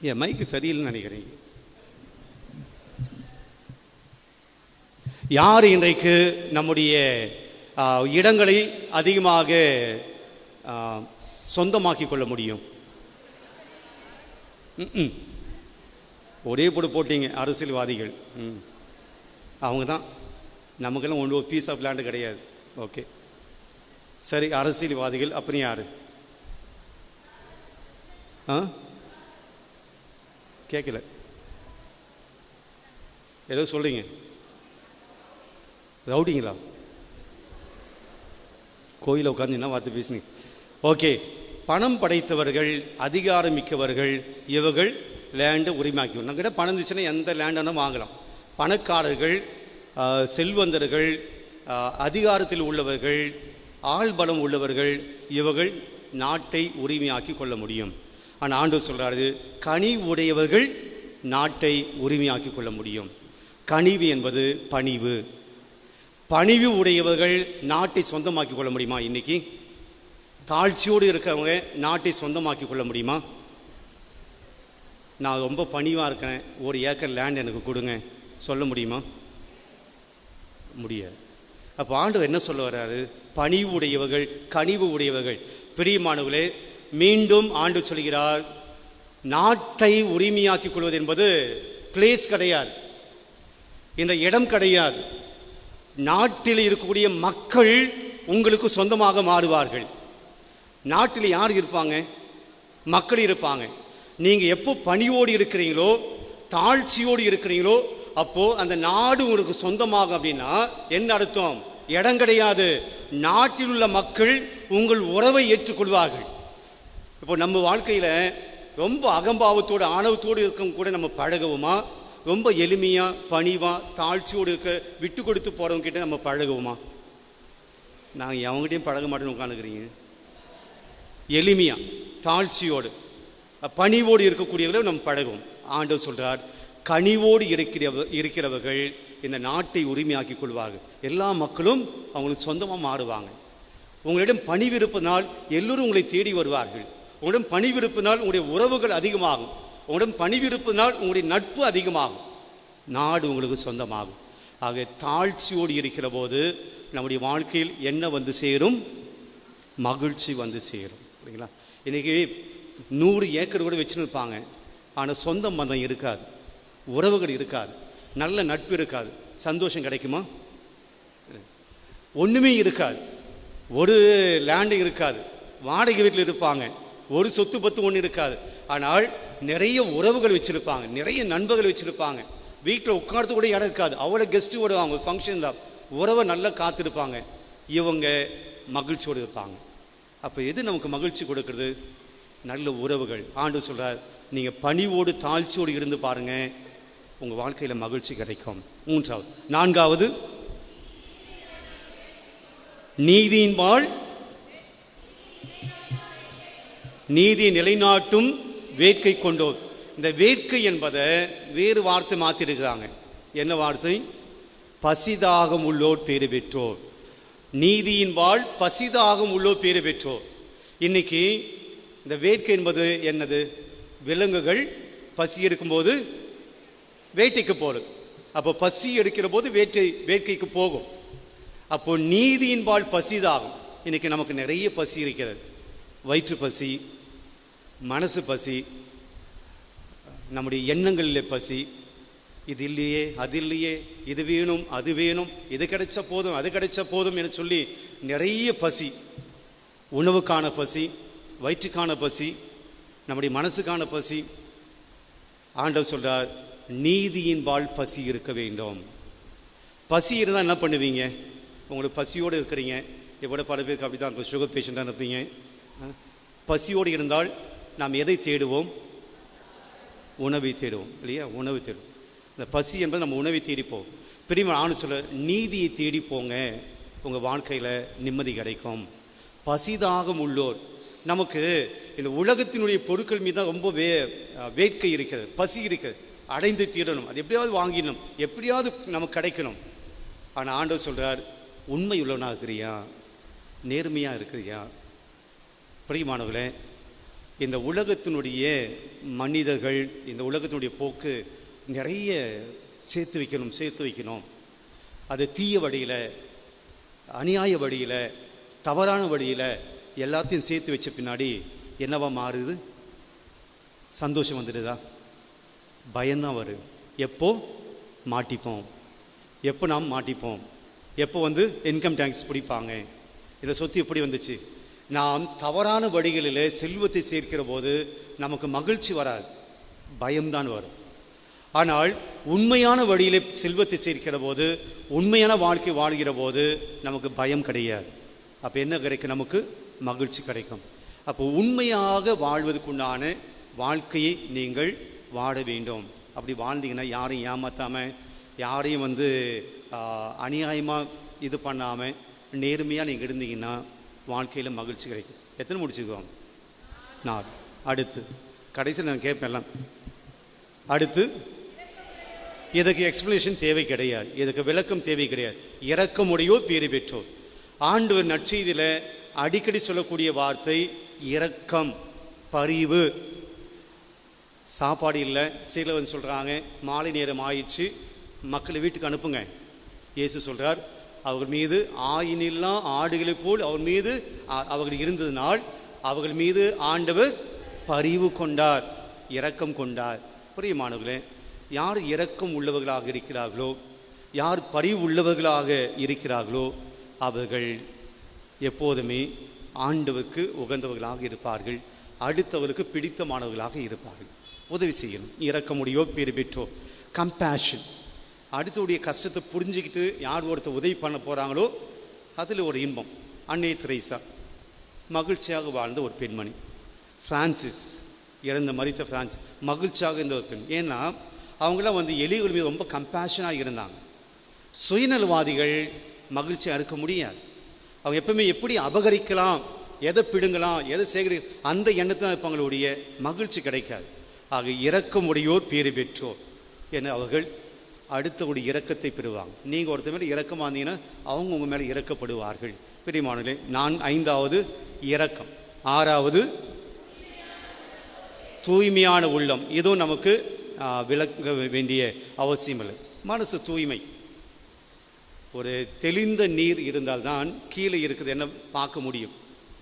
ஏன் மைக்கு சரியில்லைன்னு நினைக்கிறீங்க? யார் இன்றைக்கு நம்முடைய இடங்களை அதிகமாக சொந்தமாக்கி கொள்ள முடியும்? ஒரே போட்டு போட்டீங்க, அரசியல்வாதிகள். அவங்க தான். நமக்கெல்லாம் ஒன்று ஒரு பீஸ் ஆஃப் லேண்டு கிடையாது. ஓகே, சரி, அரசியல்வாதிகள். அப்புறம் யாரு? கேட்கல, ஏதோ சொல்றீங்க. ரவுடிங்களா? கோயிலை உட்காந்து என்ன வார்த்தை பேசுனீங்க? ஓகே, பணம் படைத்தவர்கள், அதிகாரம் மிக்கவர்கள், இவர்கள் லேண்டை உரிமையாக்கி. நம்மகிட்ட பணம் இருந்துச்சுன்னா எந்த லேண்டானும் வாங்கலாம். பணக்காரர்கள், செல்வந்தர்கள், அதிகாரத்தில் உள்ளவர்கள், ஆள்பலம் உள்ளவர்கள், இவர்கள் நாட்டை உரிமையாக்கி கொள்ள முடியும். ஆனால் ஆண்டவர் சொல்றாரு, கனிவு உடையவர்கள் நாட்டை உரிமையாக்கி கொள்ள முடியும். கனிவு என்பது பணிவு. பணிவு உடையவர்கள் நாட்டை சொந்தமாக்கி கொள்ள முடியுமா? இன்னைக்கு தாழ்ச்சியோடு இருக்கிறவங்க நாட்டை சொந்தமாக்கி கொள்ள முடியுமா? நான் ரொம்ப பணிவாக இருக்கேன், 1 ஏக்கர் லேண்ட் எனக்கு கொடுங்க, சொல்ல முடியுமா? முடியாது. அப்போ ஆண்டவர் என்ன சொல்ல வர்றாரு? பணிவு உடையவர்கள், கனிவு உடையவர்கள். பிரியமானவர்களே, மீண்டும் ஆண்டவர் சொல்கிறார், நாட்டை உரிமையாக்கி கொள்வது என்பது பிளேஸ் கிடையாது, இந்த இடம் கிடையாது. நாட்டில் இருக்கக்கூடிய மக்கள் உங்களுக்கு சொந்தமாக மாறுவார்கள். நாட்டில் யார் இருப்பாங்க? மக்கள் இருப்பாங்க. நீங்க எப்போ பணியோடு இருக்கிறீங்களோ, தாழ்ச்சியோடு இருக்கிறீங்களோ, அப்போ அந்த நாடு உங்களுக்கு சொந்தமாகும். அப்படின்னா என்ன அர்த்தம்? இடம் கிடையாது, நாட்டில் உள்ள மக்கள் உங்கள் உறவை ஏற்றுக்கொள்வார்கள். இப்போ நம்ம வாழ்க்கையில ரொம்ப அகம்பாவத்தோடு ஆணவத்தோடு இருக்கவங்க கூட நம்ம பழகுவோமா? ரொம்ப எளிமையா பணிவா தாழ்ச்சியோடு இருக்க விட்டு கொடுத்து போறவங்க கிட்ட நம்ம பழகுவோமா? நாங்கள் அவங்ககிட்டையும் பழக மாட்டேன்னு உட்காந்துக்கிறீங்க. எளிமையா தாழ்ச்சியோடு பணிவோடு இருக்கக்கூடியவர்கள் நம்ம பழகுவோம். ஆண்டவர் சொல்றார், கனிவோடு இருக்கிறவர்கள் இந்த நாட்டை உரிமையாக்கி கொள்வார்கள். எல்லா மக்களும் அவங்களுக்கு சொந்தமாக மாறுவாங்க. உங்களிடம் பணிவிருப்பினால் எல்லோரும் உங்களை தேடி வருவார்கள். உங்களிடம் பணிவிருப்பினால் உங்களுடைய உறவுகள் அதிகமாகும். உங்களிடம் பணிவிருப்பினால் உங்களுடைய நட்பு அதிகமாகும். நாடு உங்களுக்கு சொந்தமாகும். ஆக தாழ்ச்சியோடு இருக்கிற போது நம்முடைய வாழ்க்கையில் என்ன வந்து சேரும்? மகிழ்ச்சி வந்து சேரும். சரிங்களா? இன்னைக்கு 100 ஏக்கர் கூட வச்சுன்னு இருப்பாங்க, ஆனால் சொந்த பந்தம் இருக்காது, உறவுகள் இருக்காது, நல்ல நட்பு இருக்காது. சந்தோஷம் கிடைக்குமா? ஒன்றுமே இருக்காது. ஒரு லேண்டு இருக்காது, வாடகை வீட்டில் இருப்பாங்க, ஒரு சொத்து பத்து ஒன்று இருக்காது. ஆனால் நிறைய உறவுகள் வச்சுருப்பாங்க, நிறைய நண்பர்கள் வச்சுருப்பாங்க. வீட்டில் உட்கார்ந்து கூட இடம் இருக்காது, அவ்வளோ கெஸ்ட்டு வருவாங்க, ஃபங்க்ஷன் தான், உறவை நல்லா காத்திருப்பாங்க. இவங்க மகிழ்ச்சியோடு இருப்பாங்க. அப்போ எது நமக்கு மகிழ்ச்சி கொடுக்குறது? நல்ல உறவுகள். ஆண்டவர் சொல்கிறார், நீங்கள் பணிவோடு தாழ்ச்சியோடு இருந்து பாருங்கள், உங்கள் வாழ்க்கையில் மகிழ்ச்சி கிடைக்கும். மூன்றாவது. நான்காவது, நீதியின் வாழ் நீதி நிலைநாட்டும் வேட்கை கொண்டோர். இந்த வேட்கை என்பதை வேறு வார்த்தை மாற்றிருக்கிறாங்க. என்ன வார்த்தை? பசிதாகம் உள்ளோர் பேறு பெற்றோர். நீதியின் வாழ் பசிதாகம் உள்ளோர் பேறு பெற்றோர். இன்னைக்கு இந்த வேட்கை என்பது என்னது? விலங்குகள் பசி எடுக்கும்போது வேட்டைக்கு போகிறது. அப்போ பசி எடுக்கிற போது வேட்கைக்கு போகும். அப்போ நீதியின் வாழ் பசிதாகும். இன்னைக்கு நமக்கு நிறைய பசி இருக்கிறது. வயிற்று பசி, மனசு பசி, நம்முடைய எண்ணங்களில் பசி. இது இல்லையே, அது இல்லையே, இது வேணும், அது வேணும், இது கிடைச்ச போதும், அது கிடைச்ச போதும் என சொல்லி நிறைய பசி. உணவுக்கான பசி, வயிற்றுக்கான பசி, நம்முடைய மனசுக்கான பசி. ஆண்டவர் சொல்றார், நீதியின் வாழ் பசி இருக்க வேண்டும். பசி இருந்தால் என்ன பண்ணுவீங்க? உங்களுக்கு பசியோடு இருக்கிறீங்க. எவ்வளோ பல பேருக்கு அப்படி தான் இருக்கும். சுகர் பேஷண்ட்டாக இருப்பீங்க. பசியோடு இருந்தால் நாம் எதை தேடுவோம்? உணவை தேடுவோம் இல்லையா? உணவு தேடுவோம். இந்த பசி என்பது நம்ம உணவை தேடிப்போம். பிரியமான ஆண்டு சொல்ல, நீதியை தேடி போங்க, உங்கள் வாழ்க்கையில் நிம்மதி கிடைக்கும். பசிதாகம் உள்ளோர். நமக்கு இந்த உலகத்தினுடைய பொருட்கள் மீது தான் ரொம்ப வேட்கை இருக்கிறது, பசி இருக்கிறது. அடைந்து தீரணும், அது எப்படியாவது வாங்கிடணும், எப்படியாவது நமக்கு கிடைக்கணும். ஆனால் ஆண்டவர் சொல்கிறார், உண்மை உள்ளவனாக இருக்கிறியா? நேர்மையாக இருக்கிறியா? பிரியமானவர்களே, இந்த உலகத்தினுடைய மனிதர்கள், இந்த உலகத்தினுடைய போக்கு நிறைய சேர்த்து வைக்கணும். அது தீய வழியில், அநியாய வழியில், தவறான வழியில் எல்லாத்தையும் சேர்த்து வச்ச பின்னாடி என்னவா மாறுது? சந்தோஷம் வந்துடுதா? பயம்தான் வருது. எப்போ மாட்டிப்போம்? எப்போ நாம் மாட்டிப்போம்? எப்போ இன்கம் டேக்ஸ் பிடிப்பாங்க? இதை சொத்து எப்படி வந்துச்சு? நாம் தவறான வழிகளில் செல்வத்தை சேர்க்கிற போது நமக்கு மகிழ்ச்சி வராது, பயம்தான் வரும். ஆனால் உண்மையான வழியிலே செல்வத்தை சேர்க்கிற போது, உண்மையான வாழ்க்கை வாழ்கிற போது நமக்கு பயம் கிடையாது. அப்போ என்ன கிடைக்கும்? நமக்கு மகிழ்ச்சி கிடைக்கும். அப்போ உண்மையாக வாழ்வதற்குண்டான வாழ்க்கையை நீங்கள் வாழ வேண்டும். அப்படி வாழ்ந்தீங்கன்னா, யாரையும் ஏமாற்றாமல், யாரையும் அநியாயமாக இது பண்ணாமல் நேர்மையாக நீங்கள் இருந்தீங்கன்னா வாழ்க்கையில் மகிழ்ச்சி கிடைக்கும். எத்தனை முடிச்சுக்குவோம்? 4. அடுத்து கடைசியில் நான் கேட்பேன் எல்லாம். அடுத்து, இதுக்கு எக்ஸ்பிளனேஷன் தேவை கிடையாது, இதுக்கு விளக்கம் தேவை கிடையாது. இரக்கமுடையோ பேறு பெற்றோர். ஆண்டவர் நற்செய்தியில் அடிக்கடி சொல்லக்கூடிய வார்த்தை இரக்கம், பரிவு. சாப்பாடு இல்லை, சிலர் சொல்கிறாங்க மாலை நேரம் ஆயிடுச்சு, மக்களை வீட்டுக்கு அனுப்புங்க. இயேசு சொல்கிறார், அவர்கள் மீது ஆயினில்லா ஆடுகளை போல் அவர்கள் இருந்ததினால் அவர்கள் மீது ஆண்டவர் பரிவு கொண்டார், இரக்கம் கொண்டார். பிரியமானவர்களே, யார் இரக்கம் உள்ளவர்களாக இருக்கிறார்களோ, யார் பரிவு உள்ளவர்களாக இருக்கிறார்களோ, அவர்கள் எப்போதுமே ஆண்டவருக்கு உகந்தவர்களாக இருப்பார்கள், அடுத்தவர்களுக்கு பிடித்தமானவர்களாக இருப்பார்கள். உதவி செய்யணும். இரக்கமுடையோ பேறு பெற்றோர். கம்பேஷன். அடுத்தவுடைய கஷ்டத்தை புரிஞ்சுக்கிட்டு யார் ஒருத்தர் உதவி பண்ண போகிறாங்களோ அதில் ஒரு இன்பம். அன்னை தெரேசா மகிழ்ச்சியாக வாழ்ந்த ஒரு பெண்மணி. பிரான்சிஸ், மரித்த பிரான்சிஸ் மகிழ்ச்சியாக இருந்த ஒரு பெண். ஏன்னா அவங்களாம் எலிகள் மீது ரொம்ப கம்பேஷனாக இருந்தாங்க. சுயநலவாதிகள் மகிழ்ச்சியாக இருக்க முடியாது. அவங்க எப்பவுமே எப்படி அபகரிக்கலாம், எதை பிடுங்கலாம், எதை சேகரிக்கலாம், அந்த எண்ணத்தை தான் இருப்பாங்களுடைய மகிழ்ச்சி கிடைக்காது. ஆக இரக்கமுடையோர் பேறு பெற்றோர் என அவர்கள் அடுத்தவுடைய இரக்கத்தை பெறுவாங்க. நீங்கள் ஒருத்தர் மேலே இரக்கமாக இருந்தீங்கன்னா அவங்க உங்கள் மேலே இறக்கப்படுவார்கள். பிரியமானவர்களே, 5வது இரக்கம். 6வது தூய்மையான உள்ளம். இதுவும் நமக்கு விளக்க வேண்டிய அவசியம் இல்லை. மனசு தூய்மை. ஒரு தெளிந்த நீர் இருந்தால்தான் கீழே இருக்குது என்ன பார்க்க முடியும்.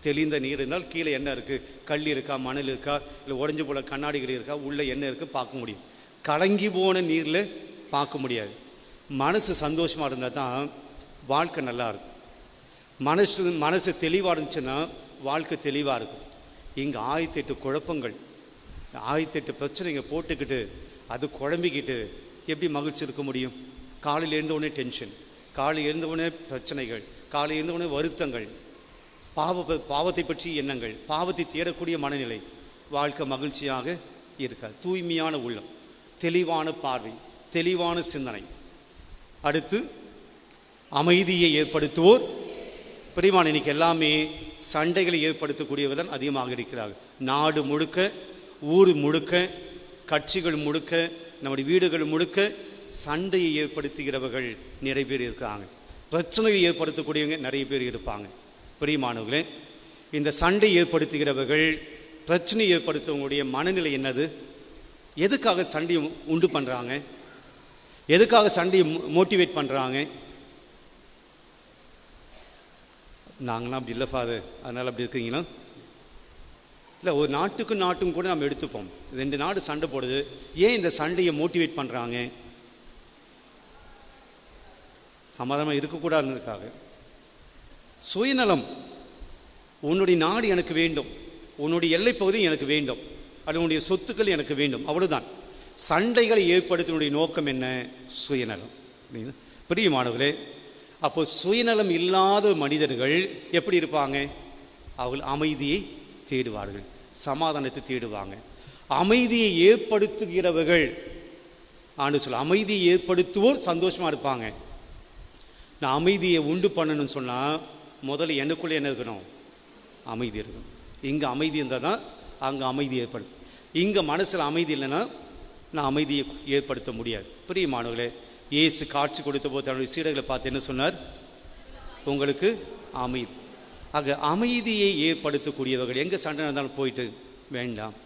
தெளிந்த நீர் இருந்தால் கீழே என்ன இருக்குது, கல் இருக்கா, மணல் இருக்கா, இல்லை உடஞ்சி போல கண்ணாடிகள் இருக்கா, உள்ளே என்ன இருக்குது பார்க்க முடியும். கலங்கி போன நீரில் பார்க்க முடியாது. மனசு சந்தோஷமாக இருந்தால் தான் வாழ்க்கை நல்லா இருக்கும். மனசு தெளிவாக இருந்துச்சுன்னா வாழ்க்கை தெளிவாக இருக்கும். இங்கே 1008 குழப்பங்கள், 1008 பிரச்சனைங்க போட்டுக்கிட்டு அது குழம்பிக்கிட்டு எப்படி மகிழ்ச்சி இருக்க முடியும்? காலையில் எழுந்தவுடனே டென்ஷன், காலையில் எழுந்தவுடனே பிரச்சனைகள், காலையில் எழுந்தவுடனே வருத்தங்கள். பாவத்தை பற்றி எண்ணங்கள், பாவத்தை தேடக்கூடிய மனநிலை, வாழ்க்கை மகிழ்ச்சியாக இருக்காது. தூய்மையான உள்ளம், தெளிவான பார்வை, தெளிவான சிந்தனை. அடுத்து அமைதியை ஏற்படுத்துவோர். பிரியமான, இன்னைக்கு எல்லாமே சண்டைகளை ஏற்படுத்தக்கூடியவர் தான் அதிகமாக இருக்கிறார்கள். நாடு முழுக்க, ஊர் முழுக்க, கட்சிகள் முழுக்க, நம்முடைய வீடுகள் முழுக்க சண்டையை ஏற்படுத்துகிறவர்கள் நிறைய பேர் இருக்காங்க. பிரச்சனையை ஏற்படுத்தக்கூடியவங்க நிறைய பேர் இருப்பாங்க. பிரியமானவர்களே, இந்த சண்டை ஏற்படுத்துகிறவர்கள், பிரச்சனை ஏற்படுத்தவங்களுடைய மனநிலை என்னது? எதுக்காக சண்டையை உண்டு பண்ணுறாங்க? எதுக்காக சண்டையை மோட்டிவேட் பண்ணுறாங்க? நாங்களாம் அப்படி இல்லை ஃபாதர், அதனால் அப்படி இருக்கீங்களா? இல்லை, ஒரு நாட்டுக்கும் கூட நம்ம எடுத்துப்போம். 2 நாடு சண்டை போடுது, ஏன் இந்த சண்டையை மோட்டிவேட் பண்ணுறாங்க? சமாதானமாக இருக்கக்கூடாதுக்காக. சுயநலம். உன்னுடைய நாடு எனக்கு வேண்டும், உன்னுடைய எல்லை பகுதி எனக்கு வேண்டும், அது உன்னுடைய சொத்துக்கள் எனக்கு வேண்டும், அவ்வளவுதான். சண்டைகளை ஏற்படுத்தினுடைய நோக்கம் என்ன? சுயநலம். பிரியமானவர்களே, அப்போ சுயநலம் இல்லாத மனிதர்கள் எப்படி இருப்பாங்க? அவர்கள் அமைதியை தேடுவார்கள், சமாதானத்தை தேடுவாங்க. அமைதியை ஏற்படுத்துகிறவர்கள், ஆண்டு சொல்ல, அமைதியை ஏற்படுத்துவோர் சந்தோஷமா இருப்பாங்க. நான் அமைதியை உண்டு பண்ணணும்னு சொன்னால் முதல்ல எனக்குள்ளே என்ன இருக்கணும்? அமைதி இருக்கணும். இங்கே அமைதி இருந்தால் தான் அங்கே அமைதி ஏற்படும். இங்கே மனசில் அமைதி இல்லைன்னா நான் அமைதியை ஏற்படுத்த முடியாது. பிரியமானவர்களே, இயேசு காட்சி கொடுத்த போது தன்னுடைய சீடர்களை பார்த்து என்ன சொன்னார்? உங்களுக்கு அமைதி. ஆக அமைதியை ஏற்படுத்தக்கூடியவர்கள் எங்கே சண்டை நடந்தாலும் போயிட்டு வேண்டாம்,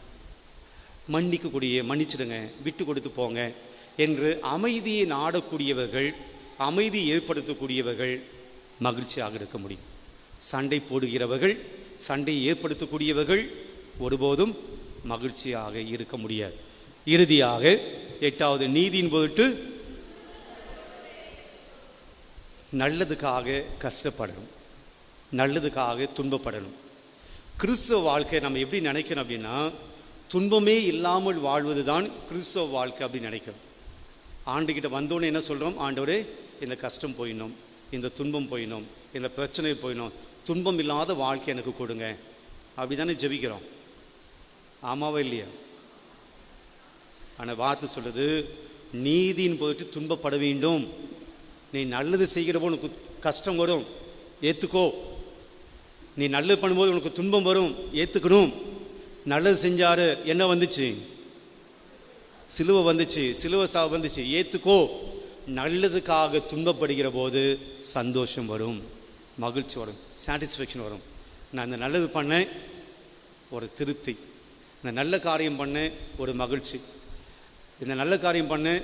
மன்னிச்சிடுங்க, விட்டு கொடுத்து போங்க என்று அமைதியை நாடக்கூடியவர்கள், அமைதி ஏற்படுத்தக்கூடியவர்கள் மகிழ்ச்சியாக இருக்க முடியும். சண்டை போடுகிறவர்கள், சண்டையை ஏற்படுத்தக்கூடியவர்கள் ஒருபோதும் மகிழ்ச்சியாக இருக்க முடியாது. இறுதியாக 8வது, நீதியின் பொருட்டு நல்லதுக்காக கஷ்டப்படணும், நல்லதுக்காக துன்பப்படணும். கிறிஸ்தவ வாழ்க்கை நம்ம எப்படி நினைக்கணும் அப்படின்னா, துன்பமே இல்லாமல் வாழ்வது தான் கிறிஸ்தவ வாழ்க்கை அப்படின்னு நினைக்கணும். ஆண்டுகிட்ட வந்தோன்னு என்ன சொல்கிறோம்? ஆண்டவரே, இந்த கஷ்டம் போயிடணும், இந்த துன்பம் போயிடணும், இந்த பிரச்சனை போயிடணும், துன்பம் இல்லாத வாழ்க்கை எனக்கு கொடுங்க, அப்படி தானே ஜெபிக்கிறோம். ஆமாவா இல்லையா? ஆனால் வார்த்தை சொல்லுது, நீதியின் பொருட்டு துன்பப்பட வேண்டும். நீ நல்லது செய்கிறப்போ உனக்கு கஷ்டம் வரும், ஏற்றுக்கோ. நீ நல்லது பண்ணும்போது உனக்கு துன்பம் வரும், ஏற்றுக்கணும். நல்லது செஞ்சாரு, என்ன வந்துச்சு? சிலுவை வந்துச்சு, சிலுவை சாவு வந்துச்சு, ஏற்றுக்கோ. நல்லதுக்காக துன்பப்படுகிற போது சந்தோஷம் வரும், மகிழ்ச்சி வரும், சாட்டிஸ்ஃபேக்ஷன் வரும். நான் இந்த நல்லது பண்ணேன், ஒரு திருப்தி. இந்த நல்ல காரியம் பண்ணேன், ஒரு மகிழ்ச்சி. இந்த நல்ல காரியம் பண்ணேன்,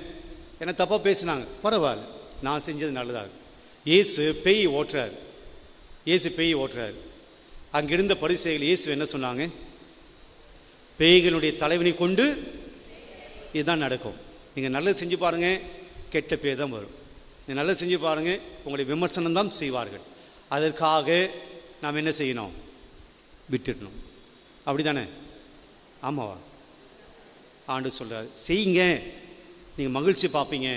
என்ன தப்பாக பேசினாங்க, பரவாயில்ல, நான் செஞ்சது நல்லதாக. இயேசு பேய் ஓட்டுறாரு, இயேசு பேய் ஓட்டுறாரு. அங்கிருந்த பரிசேயர்கள் இயேசு என்ன சொன்னாங்க? பேய்களுடைய தலைவனை கொண்டு இதுதான் நடக்கும். நீங்கள் நல்லது செஞ்சு பாருங்கள், கெட்ட பேர் தான் வரும். நீங்கள் நல்லது செஞ்சு பாருங்கள், உங்களுடைய விமர்சனம் தான் செய்வார்கள். அதற்காக நாம் என்ன செய்யணும்? விட்டுடணும். அப்படி தானே? ஆமாவா? ஆண்டு சொல்கிறார், செய்யுங்க, நீங்கள் மகிழ்ச்சி பார்ப்பீங்க,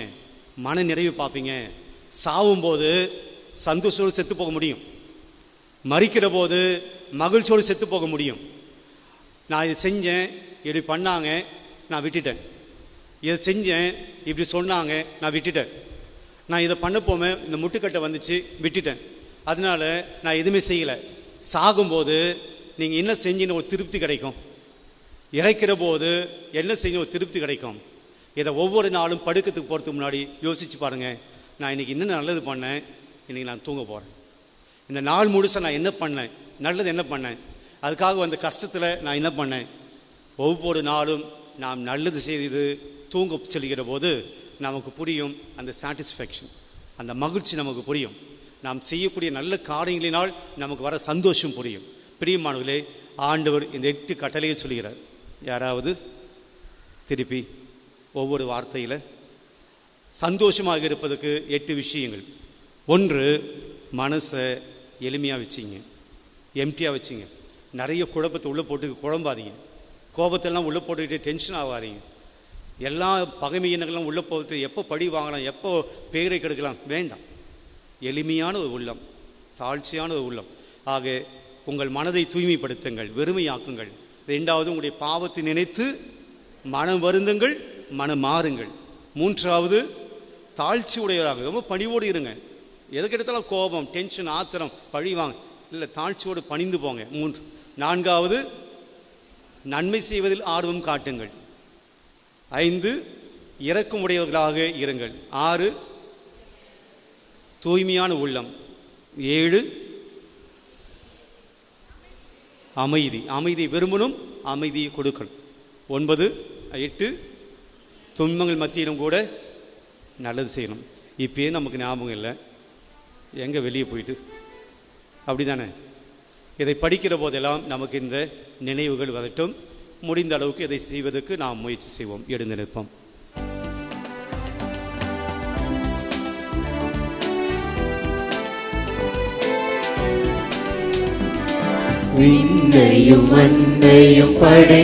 மன நிறைவு பார்ப்பீங்க. சாவும்போது சந்தோஷத்தோடு செத்து போக முடியும், மறிக்கிற போது மகிழ்ச்சியோடு செத்து போக முடியும். நான் இதை செஞ்சேன், இப்படி பண்ணாங்க, நான் விட்டுட்டேன். இதை செஞ்சேன், இப்படி சொன்னாங்க, நான் விட்டுட்டேன். நான் இதை பண்ண போமே, இந்த முட்டுக்கட்டை வந்துச்சு, விட்டுட்டேன். அதனால நான் எதுவுமே செய்யலை. சாகும்போது நீங்கள் என்ன செஞ்சுன்னு ஒரு திருப்தி கிடைக்கும். இறக்கிற போது என்ன செய்ய ஒரு திருப்தி கிடைக்கும். இதை ஒவ்வொரு நாளும் படுக்கிறதுக்கு போகிறதுக்கு முன்னாடி யோசிச்சு பாருங்கள், நான் இன்றைக்கி என்ன நல்லது பண்ணேன், இன்றைக்கி நான் தூங்க போகிறேன். இந்த நாள் முழுச நான் என்ன பண்ணேன், நல்லது என்ன பண்ணேன், அதுக்காக வந்த கஷ்டத்தில் நான் என்ன பண்ணேன். ஒவ்வொரு நாளும் நாம் நல்லது செய்து தூங்க செல்கிற போது நமக்கு புரியும் அந்த சாட்டிஸ்ஃபேக்ஷன், அந்த மகிழ்ச்சி நமக்கு புரியும். நாம் செய்யக்கூடிய நல்ல காரியங்களினால் நமக்கு வர சந்தோஷம் புரியும். பிரியமானவர்களே, ஆண்டவர் இந்த 8 கட்டளையை சொல்கிறார். யாராவது திருப்பி ஒவ்வொரு வார்த்தையில் சந்தோஷமாக இருப்பதற்கு 8 விஷயங்கள். 1, மனசை எளிமையாக வச்சிங்க, எம்டியாக வச்சிங்க. நிறைய குழப்பத்தை உள்ளே போட்டு குழம்பாதீங்க. கோபத்தெல்லாம் உள்ளே போட்டுக்கிட்டு டென்ஷன் ஆகாதீங்க. எல்லா பகைமை எண்ணங்கள்லாம் உள்ளே போட்டு எப்போ பழி வாங்கலாம், எப்போ பேரை கெடுக்கலாம், வேண்டாம். எளிமையான ஒரு உள்ளம், தாழ்ச்சியான ஒரு உள்ளம். ஆக உங்கள் மனதை தூய்மைப்படுத்துங்கள், வெறுமையாக்குங்கள். 2வது, உங்களுடைய பாவத்தை நினைத்து மனம் வருந்துங்கள், மனம் மாறுங்கள். 3வது, தாழ்ச்சி உடையவராக ரொம்ப பணிவோடு இருங்க. எதுக்கு எடுத்தாலும் கோபம், டென்ஷன், ஆத்திரம், பழி வாங்க இல்லை, தாழ்ச்சியோடு பணிந்து போங்க. 4வது, நன்மை செய்வதில் ஆர்வம் காட்டுங்கள். 5, இரக்கம் உடையவர்களாக இருங்கள். 6, தூய்மையான உள்ளம். 7, அமைதி விரும்பணும், அமைதியை கொடுக்கணும். 9, 8, துன்பங்கள் மத்தியிலும் கூட நல்லது செய்யணும். இப்பயே நமக்கு ஞாபகம் இல்லை, எங்கே வெளியே போயிட்டு அப்படி தானே. இதை படிக்கிற போதெல்லாம் நமக்கு இந்த நினைவுகள் வரட்டும். முடிந்த அளவுக்கு இதை செய்வதற்கு நாம் முயற்சி செய்வோம். எழுந்து நிற்போம். விண்ணையும் மண்ணையும் படை